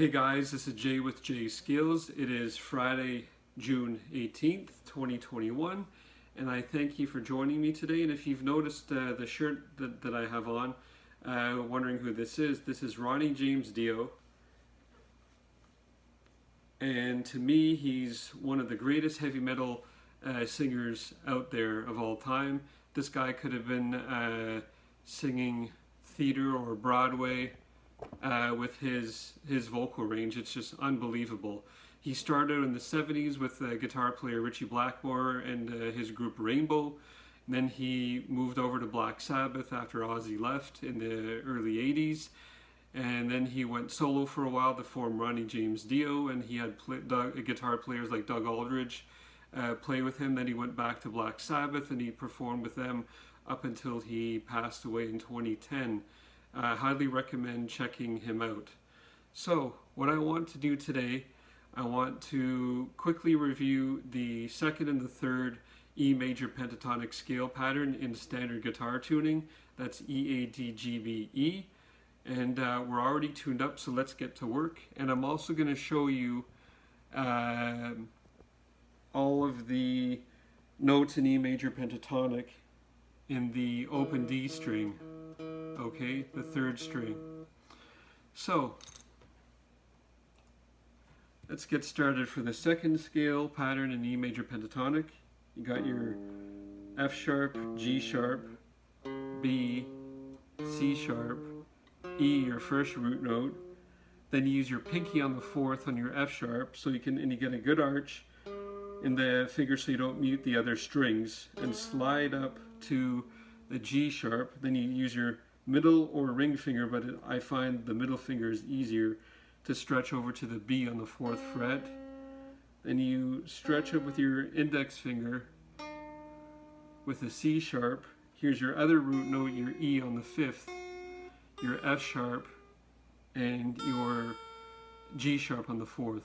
Hey guys, this is Jay with Jay Skills. It is Friday, June 18th, 2021, and I thank you for joining me today. And if you've noticed the shirt that I have on, wondering who this is Ronnie James Dio. And to me, he's one of the greatest heavy metal singers out there of all time. This guy could have been singing theater or Broadway with his vocal range. It's just unbelievable. He started in the 70s with guitar player Ritchie Blackmore and his group Rainbow. And then he moved over to Black Sabbath after Ozzy left in the early 80s. And then he went solo for a while to form Ronnie James Dio, and he had guitar players like Doug Aldridge play with him. Then he went back to Black Sabbath and he performed with them up until he passed away in 2010. I highly recommend checking him out. So what I want to do today, I want to quickly review the second and the third E Major Pentatonic scale pattern in standard guitar tuning. That's E, A, D, G, B, E. And we're already tuned up, so let's get to work. And I'm also going to show you all of the notes in E Major Pentatonic in the open D string, okay, the third string. So let's get started for the second scale pattern in E Major Pentatonic. You got your F sharp, G sharp, B, C sharp, E, your first root note. Then you use your pinky on the fourth on your F sharp, so you get a good arch in the finger so you don't mute the other strings, and slide up to the G sharp. Then you use your middle or ring finger, but I find the middle finger is easier to stretch over to the B on the fourth fret. Then you stretch up with your index finger with the C sharp. Here's your other root note, your E on the fifth, your F sharp, and your G sharp on the fourth.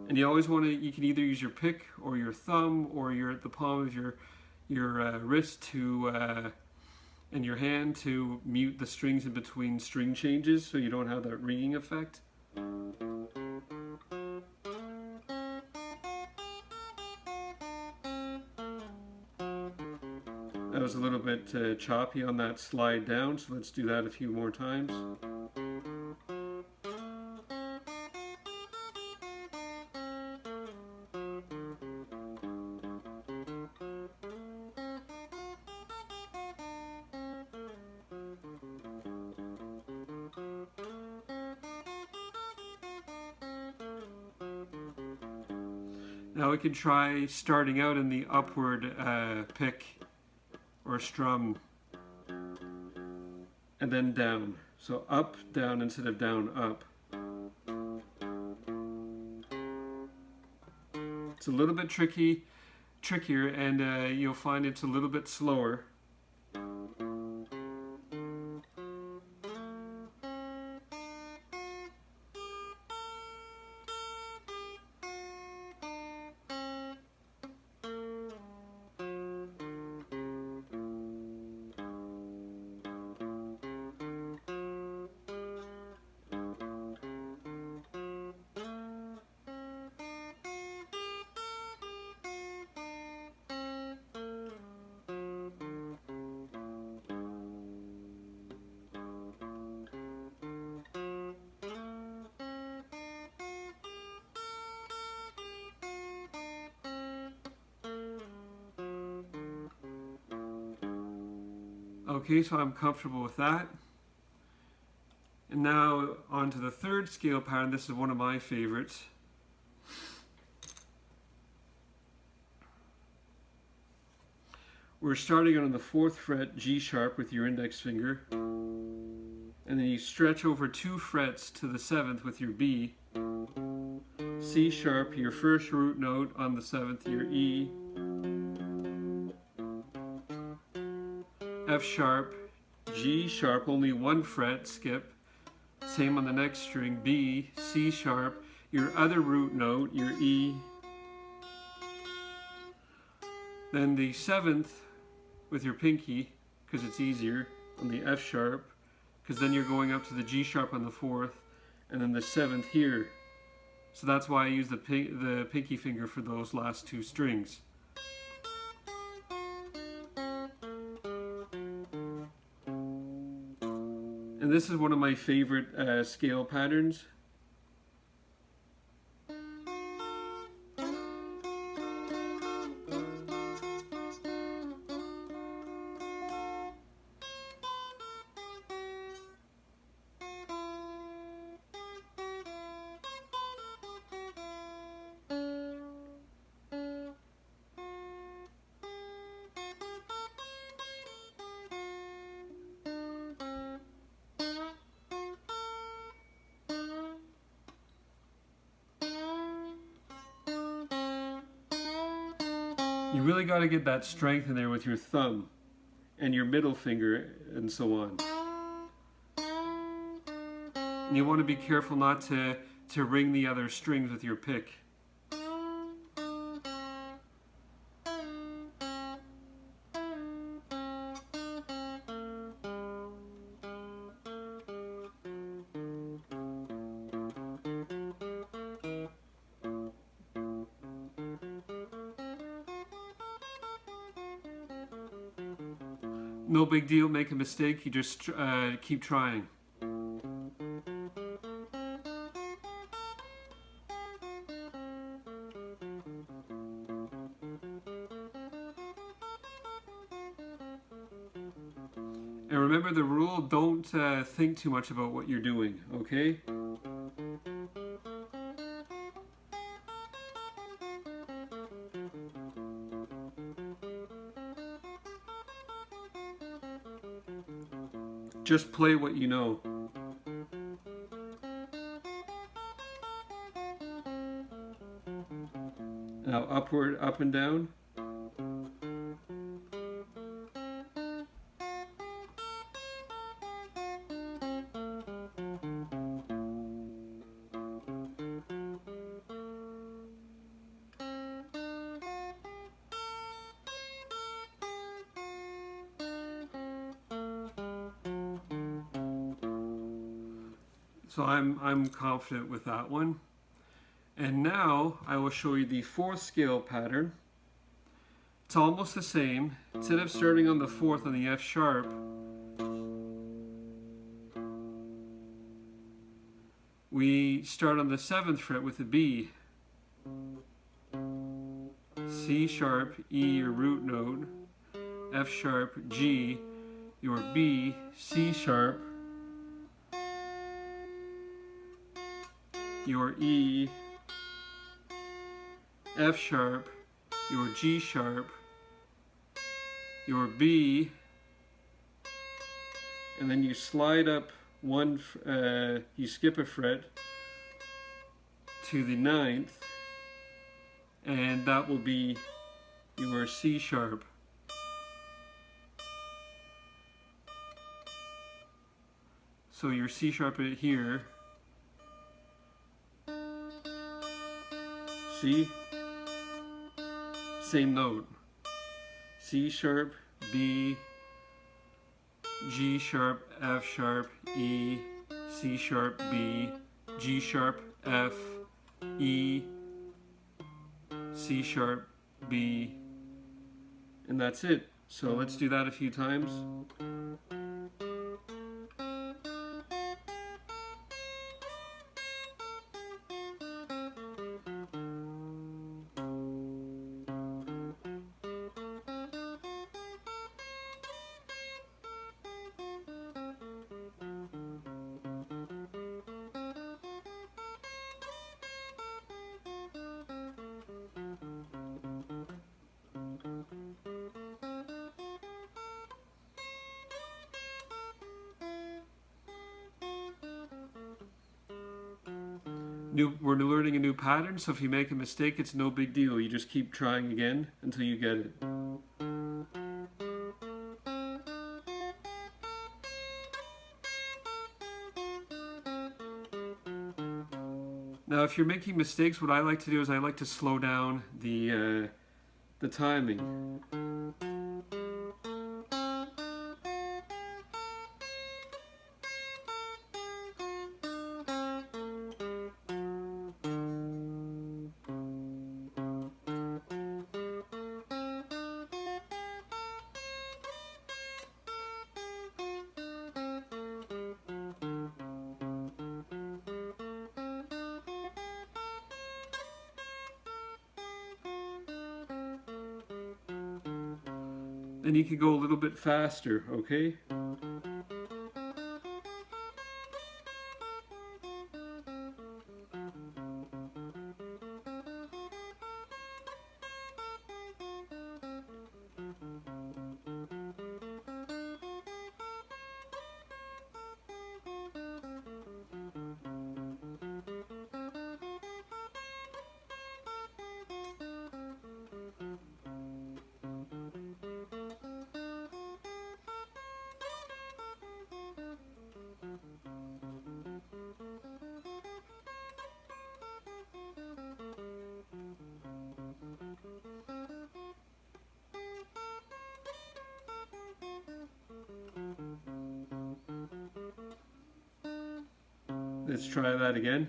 And you always want to, you can either use your pick or your thumb or the palm of your wrist to and your hand to mute the strings in between string changes so you don't have that ringing effect. That was a little bit choppy on that slide down, so let's do that a few more times. Now we can try starting out in the upward pick or strum and then down. So up, down instead of down, up. It's a little bit trickier, and you'll find it's a little bit slower. Okay, so I'm comfortable with that. And now on to the third scale pattern. This is one of my favorites. We're starting on the fourth fret, G sharp with your index finger. And then you stretch over 2 frets to the seventh with your B. C sharp, your first root note on the seventh, your E. F sharp, G sharp, only 1 fret, skip. Same on the next string, B, C sharp, your other root note, your E. Then the seventh with your pinky, because it's easier, on the F sharp, because then you're going up to the G sharp on the 4th, and then the 7th here. So that's why I use the pinky finger for those last two strings. And this is one of my favorite scale patterns. You really got to get that strength in there with your thumb and your middle finger and so on. And you want to be careful not to ring the other strings with your pick. No big deal, make a mistake, you just keep trying. And remember the rule, don't think too much about what you're doing, okay? Just play what you know. Now upward, up and down. So I'm confident with that one. And now I will show you the 4th scale pattern. It's almost the same. Instead of starting on the 4th on the F sharp, we start on the 7th fret with a B. C sharp, E your root note, F sharp, G your B, C sharp, your E, F sharp, your G sharp, your B, and then you slide up one, you skip a fret to the 9th, and that will be your C sharp. So your C sharp here, C, same note, C sharp, B, G sharp, F sharp, E, C sharp, B, G sharp, F, E, C sharp, B, and that's it. So let's do that a few times. We're learning a new pattern, so if you make a mistake, it's no big deal. You just keep trying again until you get it. Now, if you're making mistakes, what I like to do is I like to slow down the timing. And you can go a little bit faster, okay? Let's try that again.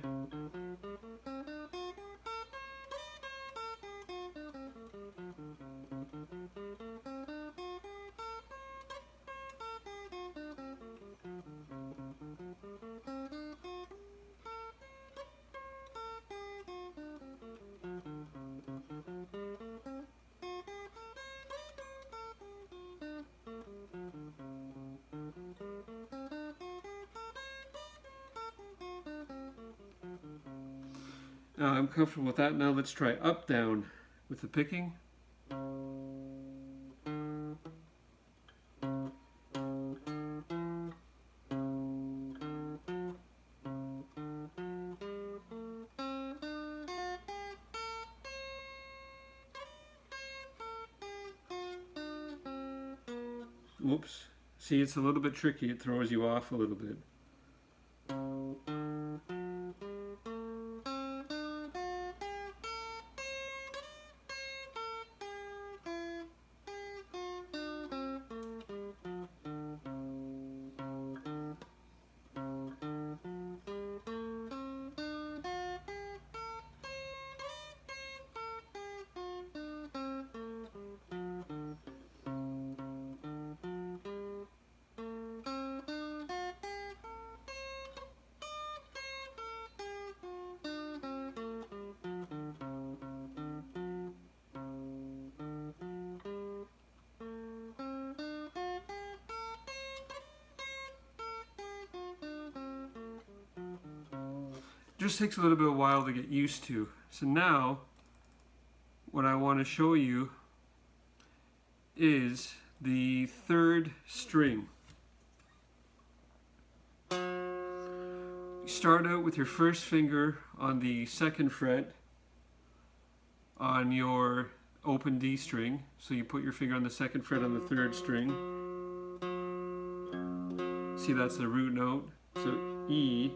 I'm comfortable with that. Now let's try up down with the picking. Whoops. See, it's a little bit tricky. It throws you off a little bit. Just takes a little bit of a while to get used to. So now what I want to show you is the third string. You start out with your first finger on the second fret on your open D string. So you put your finger on the second fret on the third string. See, that's the root note. So E,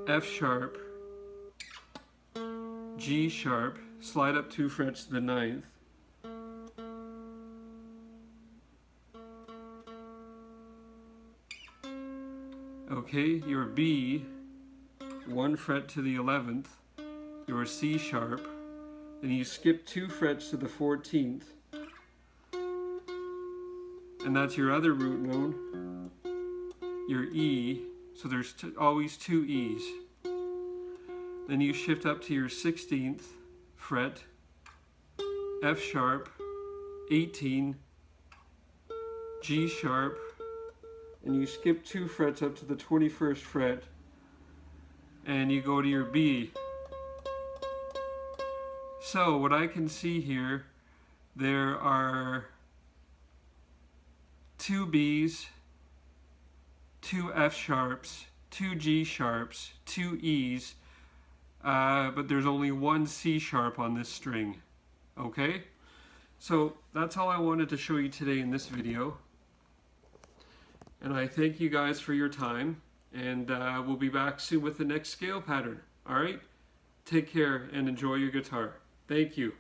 F sharp, G sharp, slide up 2 frets to the 9th. Okay, your B, 1 fret to the 11th, your C sharp, then you skip 2 frets to the 14th, and that's your other root note, your E. So there's always 2 E's. Then you shift up to your 16th fret, F sharp, 18, G sharp, and you skip 2 frets up to the 21st fret, and you go to your B. So what I can see here, there are 2 B's, 2 F sharps, 2 G sharps, 2 E's, but there's only 1 C sharp on this string. Okay? So that's all I wanted to show you today in this video. And I thank you guys for your time, and we'll be back soon with the next scale pattern. Alright? Take care and enjoy your guitar. Thank you.